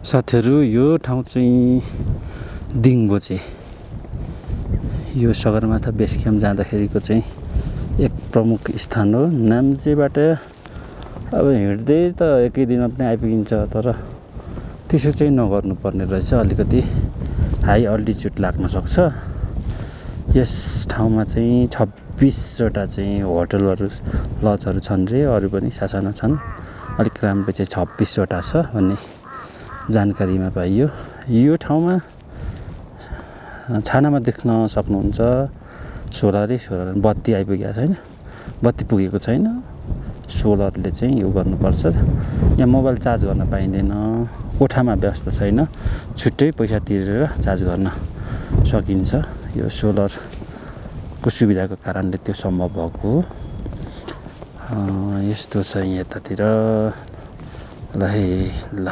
साथीहरु यो ठाउँ चाहिँ दिङबोचे यो सगरमाथा बेस क्याम्प जाँदाखेरिको चाहिँ एक प्रमुख स्थान हो। नाम्चेबाट अब हिँड्दै त एकै दिनमा पनि आइपुगिन्छ, तर त्यसो चाहिँ नगर्नु पर्ने रहेछ। अलिकति हाई अल्टिट्युड लाग्न सक्छ। यस ठाउँमा चाहिँ 26 वटा चाहिँ होटलहरु लजहरु छन् रे, अरु पनि सासाना छन्। अलिक राम्रो चाहिँ 26 वटा छ भन्ने जानकारीमा पाइयो। यो ठाउँमा छानामा देख्न सक्नुहुन्छ सोलर बत्ती आइपुगेको छैन, बत्ती पुगेको छैन। सोलरले चाहिँ यो गर्नुपर्छ। यहाँ मोबाइल चार्ज गर्न पाइँदैन, कोठामा व्यवस्था छैन, छुट्टै पैसा तिरेर चार्ज गर्न सकिन्छ। यो सोलरको सुविधाको कारणले त्यो सम्भव भएको हो। यस्तो छ यतातिर। ल